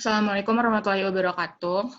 Assalamualaikum warahmatullahi wabarakatuh.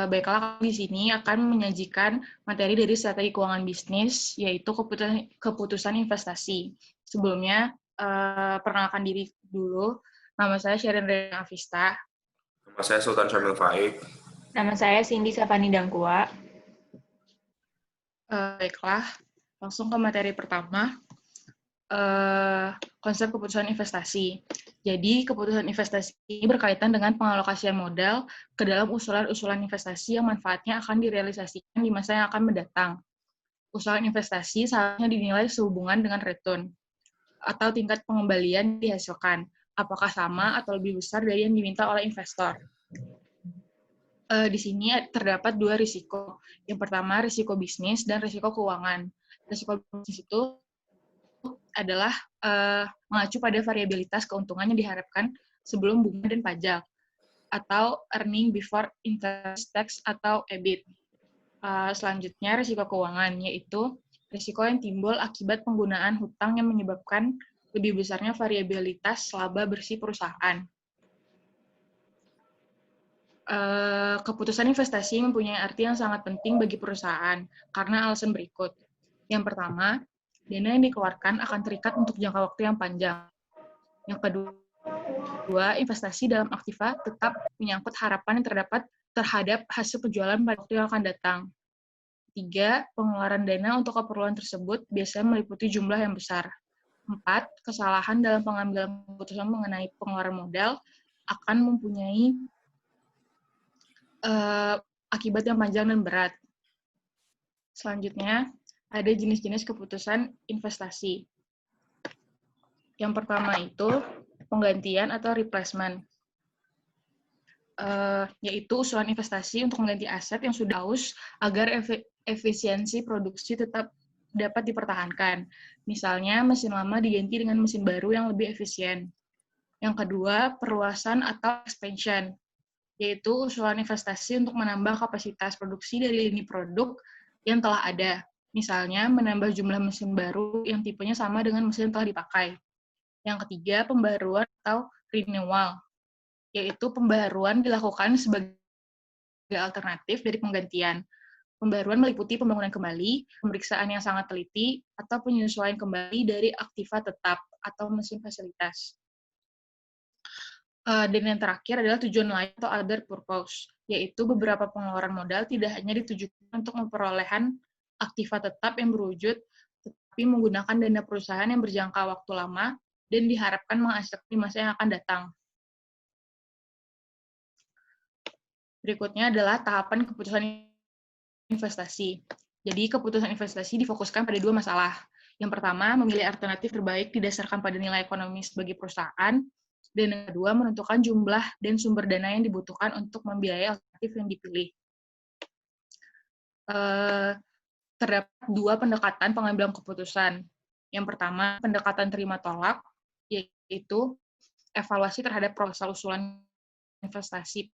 Baiklah, kami di sini akan menyajikan materi dari strategi keuangan bisnis, yaitu keputusan investasi. Sebelumnya, perkenalkan diri dulu. Nama saya Sherin Rena Avista. Nama saya Sultan Syamil Faik. Nama saya Cindy Safani Dangkua. Baiklah, langsung ke materi pertama. Konsep keputusan investasi. Jadi, keputusan investasi ini berkaitan dengan pengalokasian modal ke dalam usulan-usulan investasi yang manfaatnya akan direalisasikan di masa yang akan mendatang. Usulan investasi seharusnya dinilai sehubungan dengan return atau tingkat pengembalian dihasilkan, apakah sama atau lebih besar dari yang diminta oleh investor. Di sini terdapat dua risiko. Yang pertama, risiko bisnis dan risiko keuangan. Risiko bisnis itu adalah mengacu pada variabilitas keuntungan yang diharapkan sebelum bunga dan pajak, atau earning before interest tax atau EBIT. Selanjutnya, risiko keuangan, yaitu risiko yang timbul akibat penggunaan hutang yang menyebabkan lebih besarnya variabilitas laba bersih perusahaan. Keputusan investasi mempunyai arti yang sangat penting bagi perusahaan karena alasan berikut. Yang pertama, dana yang dikeluarkan akan terikat untuk jangka waktu yang panjang. Yang kedua, investasi dalam aktiva tetap menyangkut harapan yang terdapat terhadap hasil penjualan pada waktu yang akan datang. Tiga, pengeluaran dana untuk keperluan tersebut biasanya meliputi jumlah yang besar. 4, kesalahan dalam pengambilan keputusan mengenai pengeluaran modal akan mempunyai akibat yang panjang dan berat. Selanjutnya, ada jenis-jenis keputusan investasi. Yang pertama itu penggantian atau replacement, yaitu usulan investasi untuk mengganti aset yang sudah aus agar efisiensi produksi tetap dapat dipertahankan. Misalnya, mesin lama diganti dengan mesin baru yang lebih efisien. Yang kedua, perluasan atau expansion, yaitu usulan investasi untuk menambah kapasitas produksi dari lini produk yang telah ada. Misalnya, menambah jumlah mesin baru yang tipenya sama dengan mesin yang telah dipakai. Yang ketiga, pembaruan atau renewal, yaitu pembaruan dilakukan sebagai alternatif dari penggantian. Pembaruan meliputi pembangunan kembali, pemeriksaan yang sangat teliti, atau penyesuaian kembali dari aktiva tetap atau mesin fasilitas. Dan yang terakhir adalah tujuan lain atau other purpose, yaitu beberapa pengeluaran modal tidak hanya ditujukan untuk memperolehan aktiva tetap yang berwujud, tetapi menggunakan dana perusahaan yang berjangka waktu lama dan diharapkan menghasilkan di masa yang akan datang. Berikutnya adalah tahapan keputusan investasi. Jadi, keputusan investasi difokuskan pada dua masalah. Yang pertama, memilih alternatif terbaik didasarkan pada nilai ekonomis bagi perusahaan, dan yang kedua, menentukan jumlah dan sumber dana yang dibutuhkan untuk membiayai alternatif yang dipilih. Terdapat dua pendekatan pengambilan keputusan. Yang pertama, pendekatan terima tolak, yaitu evaluasi terhadap proposal usulan investasi.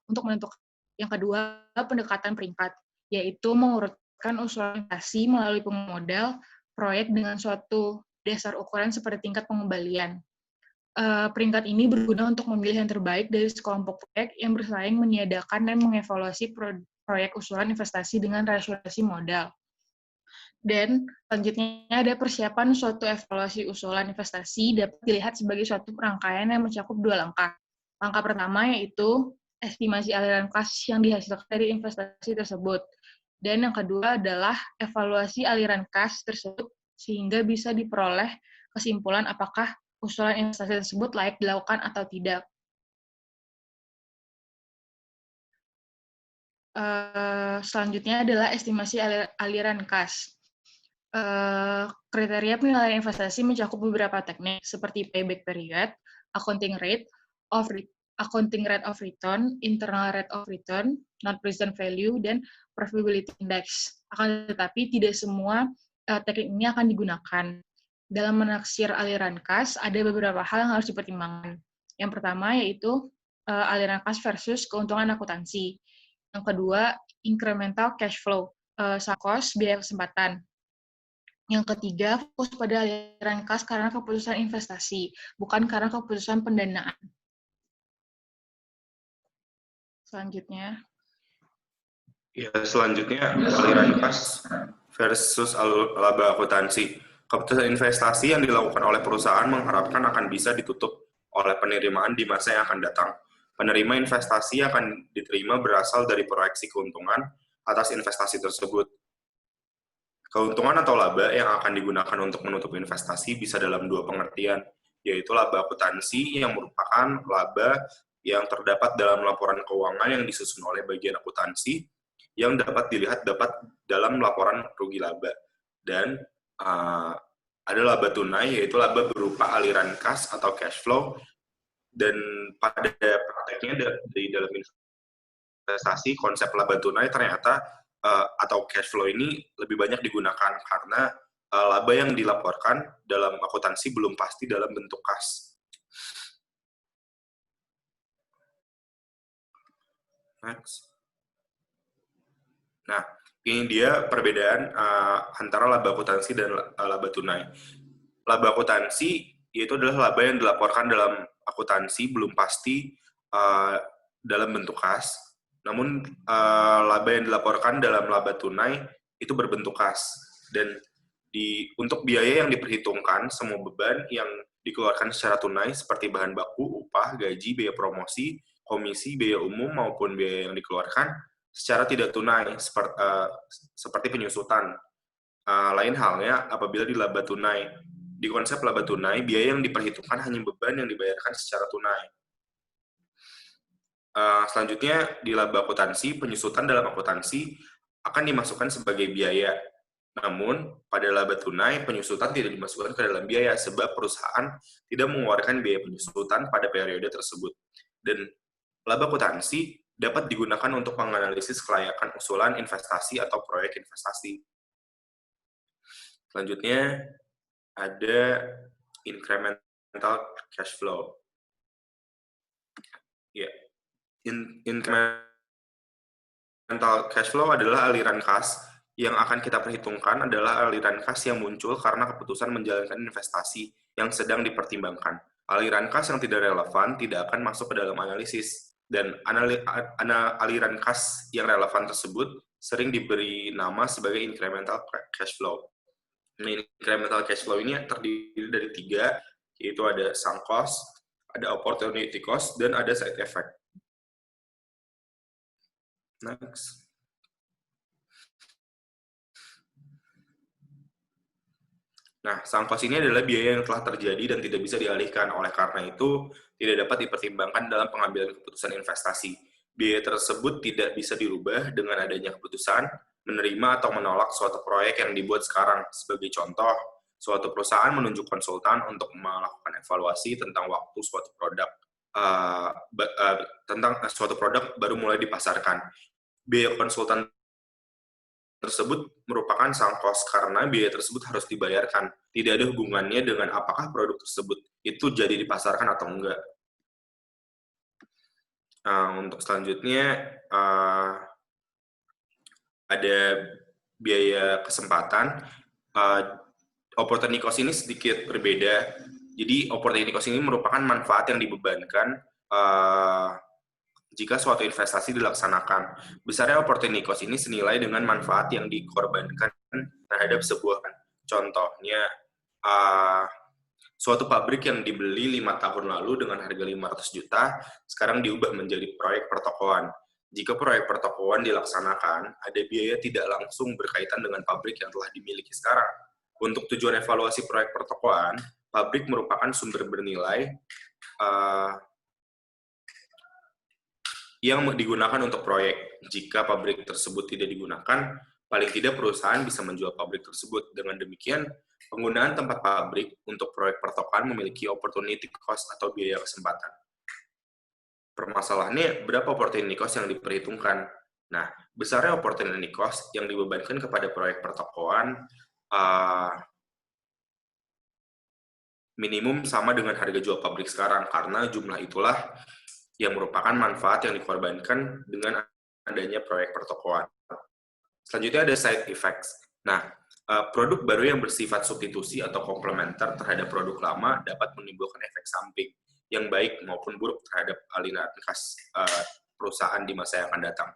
Untuk menentukan. Yang kedua, pendekatan peringkat, yaitu mengurutkan usulan investasi melalui pemodal proyek dengan suatu dasar ukuran seperti tingkat pengembalian. Peringkat ini berguna untuk memilih yang terbaik dari sekelompok proyek yang bersaing meniadakan dan mengevaluasi proyek usulan investasi dengan rasionalisasi modal. Dan selanjutnya ada persiapan suatu evaluasi usulan investasi dapat dilihat sebagai suatu rangkaian yang mencakup dua langkah. Langkah pertama yaitu estimasi aliran kas yang dihasilkan dari investasi tersebut. Dan yang kedua adalah evaluasi aliran kas tersebut sehingga bisa diperoleh kesimpulan apakah usulan investasi tersebut layak dilakukan atau tidak. Selanjutnya adalah estimasi aliran kas. Kriteria penilaian investasi mencakup beberapa teknik seperti payback period, accounting rate of return, internal rate of return, net present value, dan profitability index. Akan tetapi tidak semua teknik ini akan digunakan. Dalam menaksir aliran kas, ada beberapa hal yang harus dipertimbangkan. Yang pertama yaitu aliran kas versus keuntungan akuntansi. Yang kedua, incremental cash flow, sunk cost, biaya kesempatan. Yang ketiga, fokus pada aliran kas karena keputusan investasi, bukan karena keputusan pendanaan. Selanjutnya. Ya, selanjutnya aliran kas versus laba akuntansi. Keputusan investasi yang dilakukan oleh perusahaan mengharapkan akan bisa ditutup oleh penerimaan di masa yang akan datang. Penerima investasi akan diterima berasal dari proyeksi keuntungan atas investasi tersebut. Keuntungan atau laba yang akan digunakan untuk menutup investasi bisa dalam dua pengertian, yaitu laba akuntansi yang merupakan laba yang terdapat dalam laporan keuangan yang disusun oleh bagian akuntansi yang dapat dilihat dalam laporan rugi laba. Dan ada laba tunai, yaitu laba berupa aliran kas atau cash flow, dan pada prakteknya di dalam investasi, konsep laba tunai ternyata atau cash flow ini lebih banyak digunakan karena laba yang dilaporkan dalam akuntansi belum pasti dalam bentuk kas. Next. Nah, ini dia perbedaan antara laba akuntansi dan laba tunai. Laba akuntansi yaitu adalah laba yang dilaporkan dalam akuntansi belum pasti dalam bentuk kas. Namun laba yang dilaporkan dalam laba tunai itu berbentuk kas. Dan untuk biaya yang diperhitungkan, semua beban yang dikeluarkan secara tunai seperti bahan baku, upah, gaji, biaya promosi, komisi, biaya umum maupun biaya yang dikeluarkan secara tidak tunai seperti penyusutan. Lain halnya apabila di laba tunai. Di konsep laba tunai, biaya yang diperhitungkan hanya beban yang dibayarkan secara tunai. Selanjutnya, di laba akuntansi, penyusutan dalam akuntansi akan dimasukkan sebagai biaya. Namun, pada laba tunai, penyusutan tidak dimasukkan ke dalam biaya sebab perusahaan tidak mengeluarkan biaya penyusutan pada periode tersebut. Dan laba akuntansi dapat digunakan untuk menganalisis kelayakan usulan investasi atau proyek investasi. Selanjutnya, ada incremental cash flow. Ya, incremental cash flow adalah aliran kas yang akan kita perhitungkan adalah aliran kas yang muncul karena keputusan menjalankan investasi yang sedang dipertimbangkan. Aliran kas yang tidak relevan tidak akan masuk ke dalam analisis, dan aliran kas yang relevan tersebut sering diberi nama sebagai incremental cash flow. Nah, incremental cash flow ini terdiri dari 3, yaitu ada sunk cost, ada opportunity cost, dan ada side effect. Next. Nah, sunk cost ini adalah biaya yang telah terjadi dan tidak bisa dialihkan, oleh karena itu tidak dapat dipertimbangkan dalam pengambilan keputusan investasi. Biaya tersebut tidak bisa dirubah dengan adanya keputusan menerima atau menolak suatu proyek yang dibuat sekarang. Sebagai contoh, suatu perusahaan menunjuk konsultan untuk melakukan evaluasi tentang waktu suatu produk suatu produk baru mulai dipasarkan. Biaya konsultan tersebut merupakan sunk cost karena biaya tersebut harus dibayarkan. Tidak ada hubungannya dengan apakah produk tersebut itu jadi dipasarkan atau enggak. Untuk selanjutnya ada biaya kesempatan. Opportunity cost ini sedikit berbeda. Jadi opportunity cost ini merupakan manfaat yang dibebankan jika suatu investasi dilaksanakan. Besarnya opportunity cost ini senilai dengan manfaat yang dikorbankan terhadap sebuah. Contohnya, suatu pabrik yang dibeli 5 tahun lalu dengan harga 500 juta, sekarang diubah menjadi proyek pertokoan. Jika proyek pertokoan dilaksanakan, ada biaya tidak langsung berkaitan dengan pabrik yang telah dimiliki sekarang. Untuk tujuan evaluasi proyek pertokoan, pabrik merupakan sumber bernilai yang digunakan untuk proyek. Jika pabrik tersebut tidak digunakan, paling tidak perusahaan bisa menjual pabrik tersebut. Dengan demikian, penggunaan tempat pabrik untuk proyek pertokoan memiliki opportunity cost atau biaya kesempatan. Permasalahannya, berapa opportunity cost yang diperhitungkan? Nah, besarnya opportunity cost yang dibebankan kepada proyek pertokoan minimum sama dengan harga jual pabrik sekarang, karena jumlah itulah yang merupakan manfaat yang dikorbankan dengan adanya proyek pertokoan. Selanjutnya ada side effects. Nah, Produk baru yang bersifat substitusi atau komplementer terhadap produk lama dapat menimbulkan efek samping yang baik maupun buruk terhadap aliran kas perusahaan di masa yang akan datang.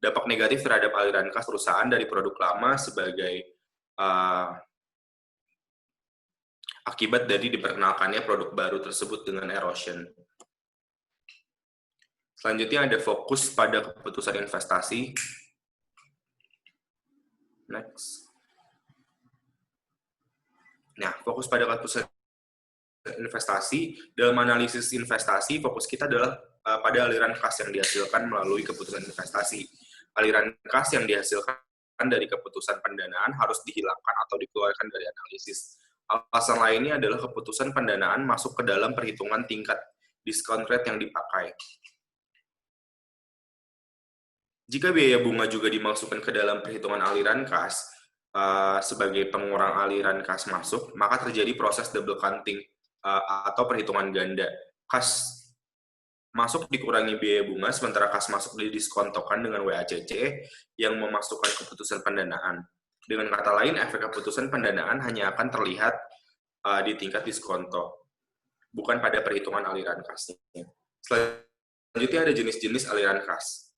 Dampak negatif terhadap aliran kas perusahaan dari produk lama sebagai akibat dari diperkenalkannya produk baru tersebut dengan erosion. Selanjutnya ada fokus pada keputusan investasi. Next. Nah, fokus pada keputusan investasi, dalam analisis investasi, fokus kita adalah pada aliran kas yang dihasilkan melalui keputusan investasi. Aliran kas yang dihasilkan dari keputusan pendanaan harus dihilangkan atau dikeluarkan dari analisis. Alasan lainnya adalah keputusan pendanaan masuk ke dalam perhitungan tingkat discount rate yang dipakai. Jika biaya bunga juga dimasukkan ke dalam perhitungan aliran kas, sebagai pengurang aliran kas masuk, maka terjadi proses double counting atau perhitungan ganda. Kas masuk dikurangi biaya bunga, sementara kas masuk didiskontokan dengan WACC yang memasukkan keputusan pendanaan. Dengan kata lain, efek keputusan pendanaan hanya akan terlihat di tingkat diskonto, bukan pada perhitungan aliran kasnya. Selanjutnya ada jenis-jenis aliran kas.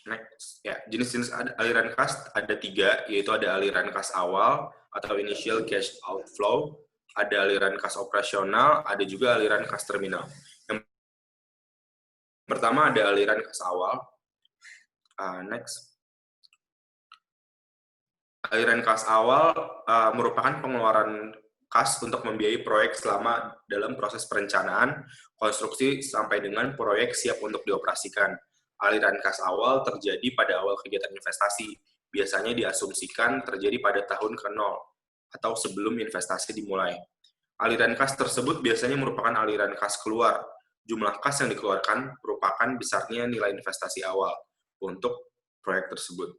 Next, ya, jenis-jenis aliran kas ada 3, yaitu ada aliran kas awal atau initial cash outflow, ada aliran kas operasional, ada juga aliran kas terminal. Yang pertama ada aliran kas awal. Next. Aliran kas awal merupakan pengeluaran kas untuk membiayai proyek selama dalam proses perencanaan, konstruksi, sampai dengan proyek siap untuk dioperasikan. Aliran kas awal terjadi pada awal kegiatan investasi. Biasanya diasumsikan terjadi pada tahun ke-0 atau sebelum investasi dimulai. Aliran kas tersebut biasanya merupakan aliran kas keluar. Jumlah kas yang dikeluarkan merupakan besarnya nilai investasi awal untuk proyek tersebut.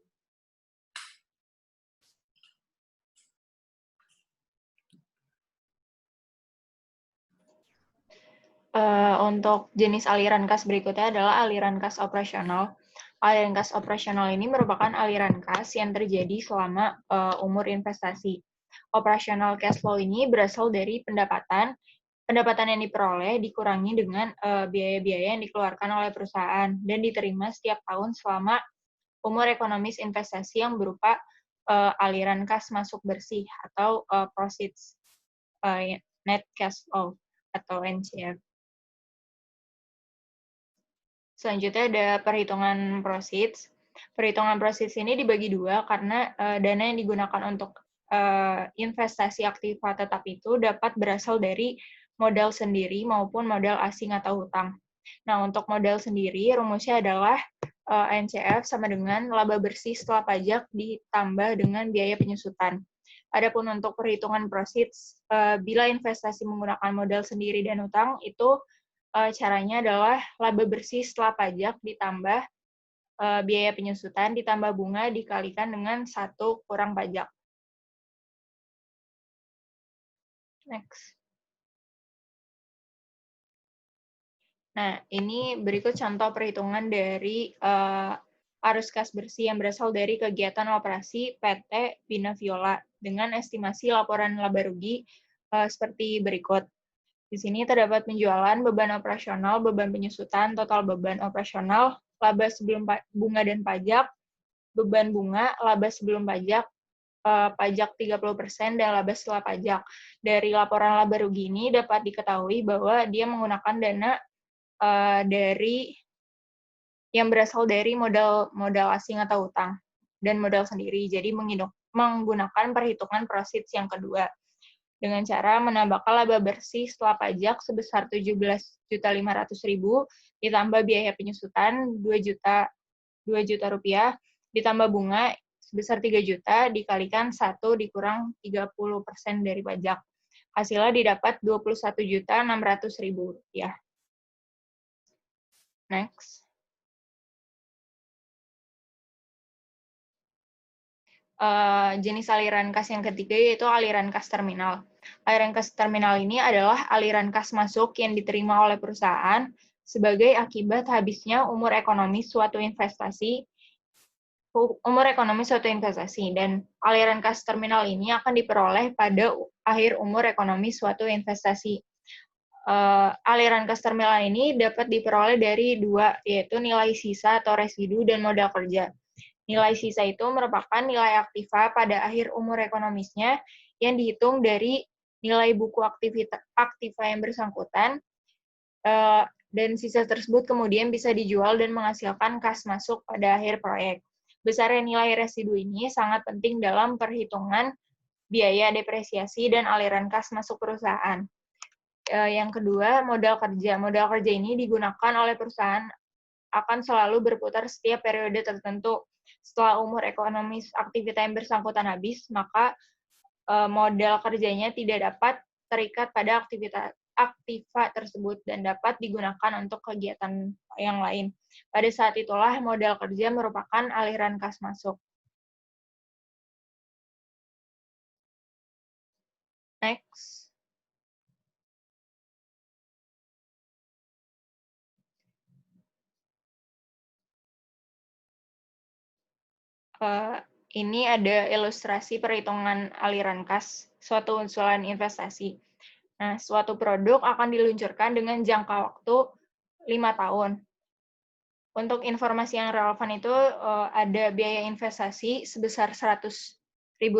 Untuk jenis aliran kas berikutnya adalah aliran kas operasional. Aliran kas operasional ini merupakan aliran kas yang terjadi selama umur investasi. Operational cash flow ini berasal dari pendapatan yang diperoleh dikurangi dengan biaya-biaya yang dikeluarkan oleh perusahaan dan diterima setiap tahun selama umur ekonomis investasi yang berupa aliran kas masuk bersih atau proceeds net cash flow atau NCF. Selanjutnya ada perhitungan proceeds. Perhitungan proceeds ini dibagi 2 karena dana yang digunakan untuk investasi aktiva tetap itu dapat berasal dari modal sendiri maupun modal asing atau hutang. Nah, untuk modal sendiri, rumusnya adalah NCF sama dengan laba bersih setelah pajak ditambah dengan biaya penyusutan. Adapun untuk perhitungan proceeds, bila investasi menggunakan modal sendiri dan hutang, itu caranya adalah laba bersih setelah pajak ditambah biaya penyusutan ditambah bunga dikalikan dengan 1 kurang pajak. Next. Nah, ini berikut contoh perhitungan dari arus kas bersih yang berasal dari kegiatan operasi PT Bina Viola dengan estimasi laporan laba rugi seperti berikut. Di sini terdapat penjualan, beban operasional, beban penyusutan, total beban operasional, laba sebelum bunga dan pajak, beban bunga, laba sebelum pajak, pajak 30%, dan laba setelah pajak. Dari laporan laba rugi ini dapat diketahui bahwa dia menggunakan dana dari yang berasal dari modal asing atau utang dan modal sendiri. Jadi menggunakan perhitungan proceeds yang kedua dengan cara menambahkan laba bersih setelah pajak sebesar 17.500.000 ditambah biaya penyusutan 2 juta rupiah ditambah bunga sebesar 3 juta dikalikan 1 dikurang 30% dari pajak. Hasilnya didapat 21.600.000 rupiah. Next. Jenis aliran kas yang ketiga yaitu aliran kas terminal. Aliran kas terminal ini adalah aliran kas masuk yang diterima oleh perusahaan sebagai akibat habisnya umur ekonomis suatu investasi umur ekonomi suatu investasi, dan aliran kas terminal ini akan diperoleh pada akhir umur ekonomi suatu investasi. Aliran kas terminal ini dapat diperoleh dari dua, yaitu nilai sisa atau residu dan modal kerja. Nilai sisa itu merupakan nilai aktiva pada akhir umur ekonomisnya yang dihitung dari nilai buku aktiva yang bersangkutan, dan sisa tersebut kemudian bisa dijual dan menghasilkan kas masuk pada akhir proyek. Besarnya nilai residu ini sangat penting dalam perhitungan biaya depresiasi dan aliran kas masuk perusahaan. Yang kedua, modal kerja. Modal kerja ini digunakan oleh perusahaan akan selalu berputar setiap periode tertentu. Setelah umur ekonomi aktivitas yang bersangkutan habis, maka modal kerjanya tidak dapat terikat pada aktiva tersebut dan dapat digunakan untuk kegiatan yang lain. Pada saat itulah modal kerja merupakan aliran kas masuk. Next. Ini ada ilustrasi perhitungan aliran kas suatu usulan investasi. Nah, suatu produk akan diluncurkan dengan jangka waktu 5 tahun. Untuk informasi yang relevan itu ada biaya investasi sebesar Rp100.000,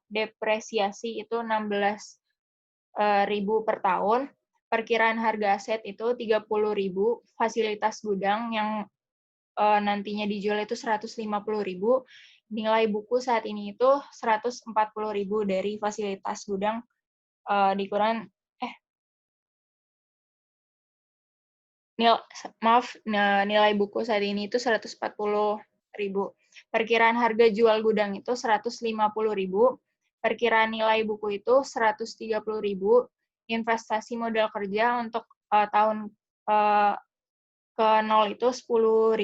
depresiasi itu 16.000 per tahun, perkiraan harga aset itu 30.000, fasilitas gudang yang nantinya dijual itu 150.000, nilai buku saat ini itu 140.000 dari fasilitas gudang dikurang nilai buku saat ini itu 140.000. Perkiraan harga jual gudang itu 150.000, perkiraan nilai buku itu 130.000, investasi modal kerja untuk tahun ke 0 itu 10.000,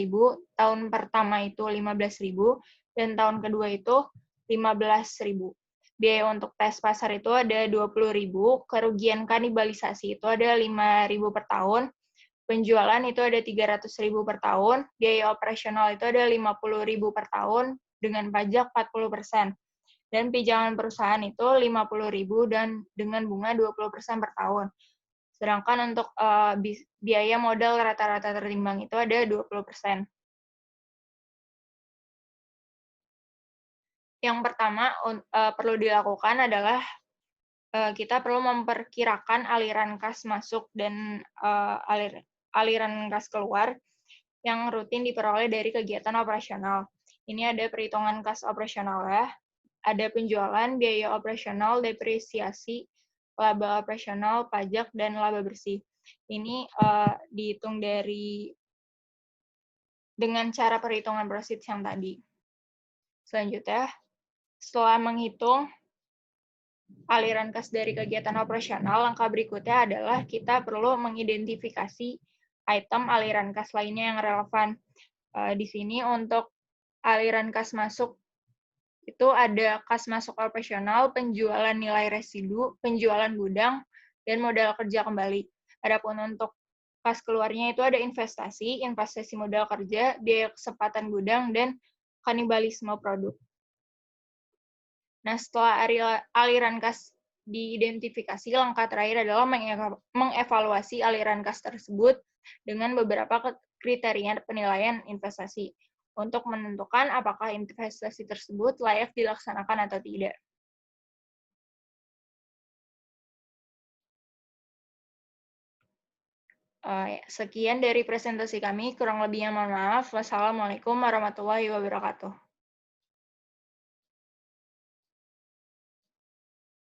tahun pertama itu 15.000, dan tahun kedua itu 15.000. Biaya untuk tes pasar itu ada 20.000, kerugian kanibalisasi itu ada 5.000 per tahun, penjualan itu ada 300.000 per tahun, biaya operasional itu ada 50.000 per tahun dengan pajak 40%, dan pinjaman perusahaan itu 50.000 dan dengan bunga 20% per tahun. Sedangkan untuk biaya modal rata-rata tertimbang itu ada 20%. Yang pertama perlu dilakukan adalah kita perlu memperkirakan aliran kas masuk dan aliran kas keluar yang rutin diperoleh dari kegiatan operasional. Ini ada perhitungan kas operasional ya, ada penjualan, biaya operasional, depresiasi, laba operasional, pajak, dan laba bersih. Ini dihitung dengan cara perhitungan proceeds yang tadi. Selanjutnya, setelah menghitung aliran kas dari kegiatan operasional, langkah berikutnya adalah kita perlu mengidentifikasi item aliran kas lainnya yang relevan. Di sini untuk aliran kas masuk itu ada kas masuk operasional, penjualan nilai residu, penjualan gudang, dan modal kerja kembali. Adapun untuk kas keluarnya itu ada investasi modal kerja, biaya kesempatan gudang, dan kanibalisme produk. Nah, setelah aliran kas diidentifikasi, langkah terakhir adalah mengevaluasi aliran kas tersebut dengan beberapa kriteria penilaian investasi untuk menentukan apakah investasi tersebut layak dilaksanakan atau tidak. Sekian dari presentasi kami, kurang lebihnya mohon maaf. Wassalamualaikum warahmatullahi wabarakatuh.